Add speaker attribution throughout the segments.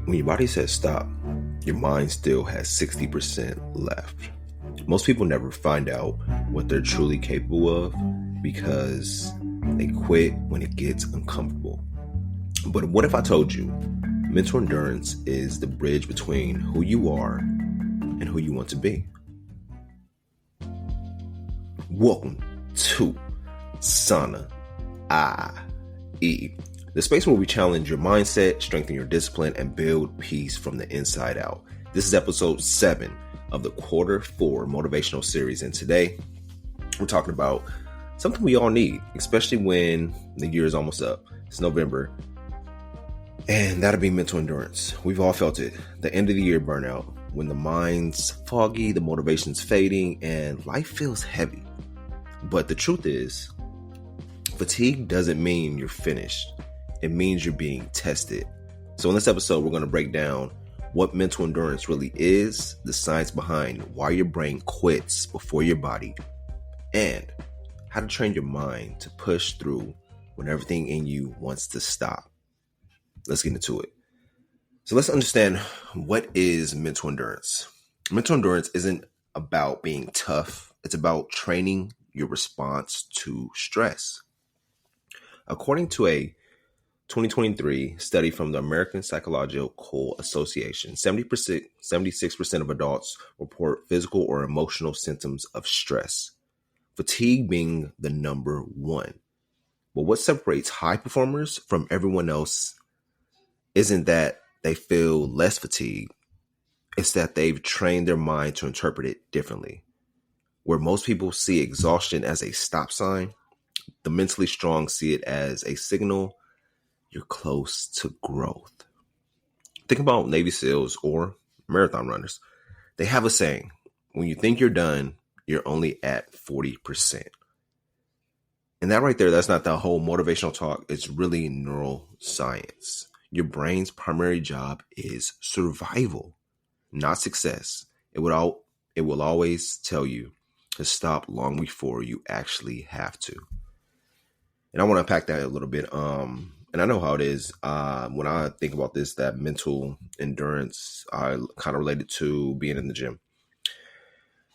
Speaker 1: When your body says stop, your mind still has 60% left. Most people never find out what they're truly capable of because they quit when it gets uncomfortable. But what if I told you mental endurance is the bridge between who you are and who you want to be? Welcome to SAUNAIE, the space where we challenge your mindset, strengthen your discipline, and build peace from the inside out. This is episode 7 of the Q4 motivational series, and today we're talking about something we all need, especially when the year is almost up. It's November, and that'll be mental endurance. We've all felt it. The end of the year burnout, when the mind's foggy, the motivation's fading, and life feels heavy. But the truth is, fatigue doesn't mean you're finished. It means you're being tested. So in this episode, we're going to break down what mental endurance really is, the science behind why your brain quits before your body, and how to train your mind to push through when everything in you wants to stop. Let's get into it. So let's understand, what is mental endurance? Mental endurance isn't about being tough. It's about training your response to stress. According to a 2023 study from the American Psychological Association, 76% of adults report physical or emotional symptoms of stress, fatigue being the number one. But what separates high performers from everyone else isn't that they feel less fatigued. It's that they've trained their mind to interpret it differently. Where most people see exhaustion as a stop sign, the mentally strong see it as a signal you're close to growth. Think about Navy SEALs or marathon runners. They have a saying, when you think you're done, you're only at 40%. And that right there, that's not the whole motivational talk. It's really neuroscience. Your brain's primary job is survival, not success. It will always tell you to stop long before you actually have to. And I want to unpack that a little bit. And I know how it is. When I think about this, that mental endurance, I kind of related to being in the gym.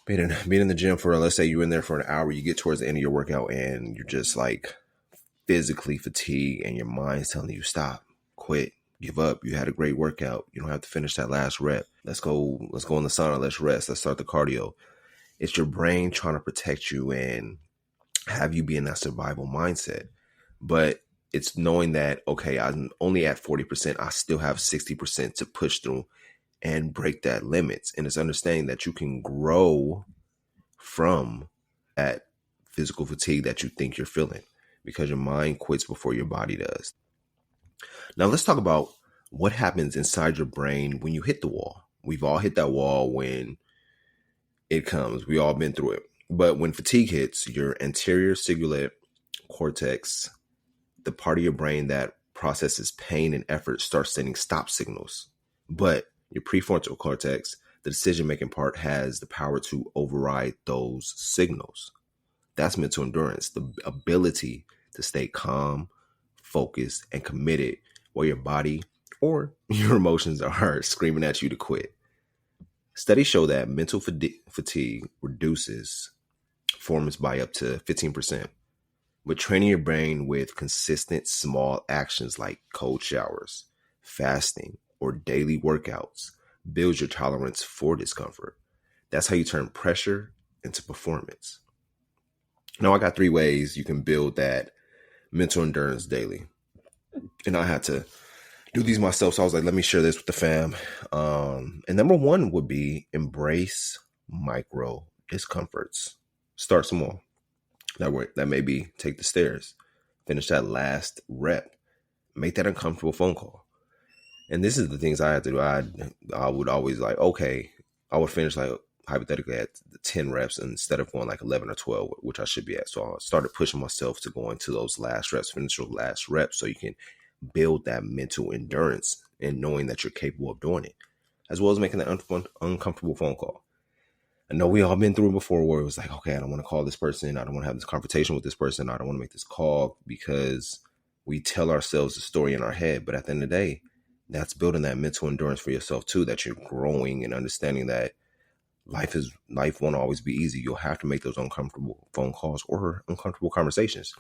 Speaker 1: Being in the gym for, let's say you're in there for an hour, you get towards the end of your workout and you're just like physically fatigued and your mind's telling you stop, quit, give up. You had a great workout. You don't have to finish that last rep. Let's go in the sauna. Let's rest. Let's start the cardio. It's your brain trying to protect you and have you be in that survival mindset. But it's knowing that, okay, I'm only at 40%. I still have 60% to push through and break that limits. And it's understanding that you can grow from that physical fatigue that you think you're feeling, because your mind quits before your body does. Now let's talk about what happens inside your brain when you hit the wall. We've all hit that wall when it comes. We all been through it. But when fatigue hits, your anterior cingulate cortex, the part of your brain that processes pain and effort, starts sending stop signals. But your prefrontal cortex, the decision-making part, has the power to override those signals. That's mental endurance, the ability to stay calm, focused, and committed while your body or your emotions are screaming at you to quit. Studies show that mental fatigue reduces performance by up to 15%. But training your brain with consistent small actions like cold showers, fasting, or daily workouts builds your tolerance for discomfort. That's how you turn pressure into performance. Now, I got 3 ways you can build that mental endurance daily. And I had to do these myself, so I was like, let me share this with the fam. And number 1 would be embrace micro discomforts. Start small. That may be take the stairs, finish that last rep, make that uncomfortable phone call. And this is the things I had to do. I would always I would finish like hypothetically at 10 reps instead of going like 11 or 12, which I should be at. So I started pushing myself to go into those last reps, finish those last reps, so you can build that mental endurance and knowing that you're capable of doing it, as well as making that uncomfortable phone call. I know we all been through it before where it was like, okay, I don't want to call this person. I don't want to have this confrontation with this person. I don't want to make this call, because we tell ourselves the story in our head. But at the end of the day, That's building that mental endurance for yourself too, that you're growing and understanding that life won't always be easy. You'll have to make those uncomfortable phone calls or uncomfortable conversations.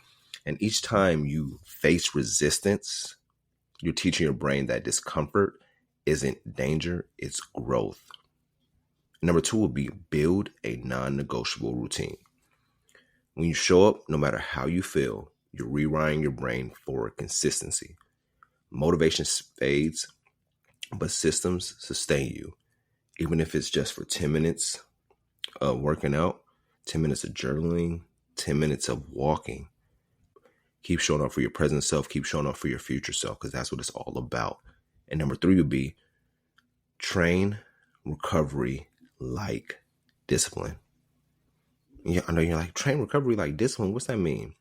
Speaker 1: And each time you face resistance, you're teaching your brain that discomfort isn't danger, it's growth. Number 2 would be build a non-negotiable routine. When you show up, no matter how you feel, you're rewiring your brain for consistency. Motivation fades, but systems sustain you. Even if it's just for 10 minutes of working out, 10 minutes of journaling, 10 minutes of walking. Keep showing up for your present self. Keep showing up for your future self, because that's what it's all about. And number 3 would be train recovery like discipline. Yeah, I know you're like, train recovery like discipline. What's that mean?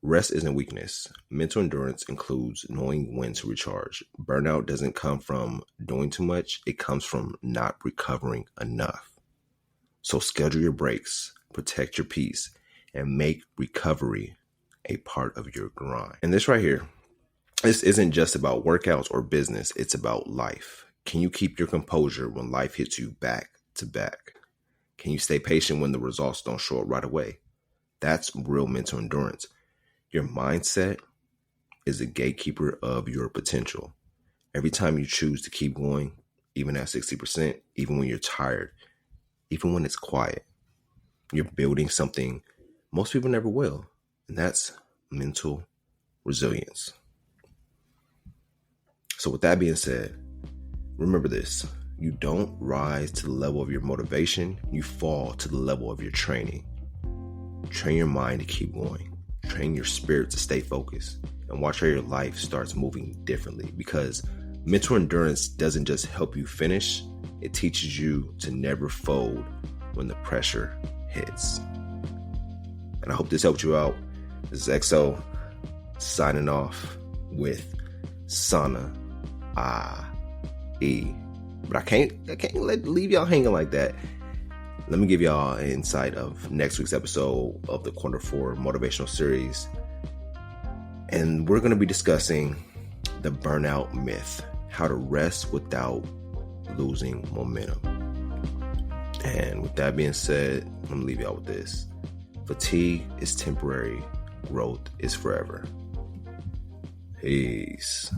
Speaker 1: Rest isn't weakness. Mental endurance includes knowing when to recharge. Burnout doesn't come from doing too much. It comes from not recovering enough. So schedule your breaks, protect your peace, and make recovery a part of your grind. And this right here, this isn't just about workouts or business. It's about life. Can you keep your composure when life hits you back to back? Can you stay patient when the results don't show up right away? That's real mental endurance. Your mindset is a gatekeeper of your potential. Every time you choose to keep going, even at 60%, even when you're tired, even when it's quiet, you're building something most people never will. And that's mental resilience. So with that being said, remember this. You don't rise to the level of your motivation. You fall to the level of your training. Train your mind to keep going. Train your spirit to stay focused. And watch how your life starts moving differently. Because mental endurance doesn't just help you finish. It teaches you to never fold when the pressure hits. And I hope this helped you out. This is XO signing off with SAUNAIE. But I can't leave y'all hanging like that. Let me give y'all an insight of next week's episode of the Quarter 4 motivational series. And we're going to be discussing the burnout myth, how to rest without losing momentum. And with that being said, I'm going to leave y'all with this. Fatigue is temporary. Growth is forever. Peace.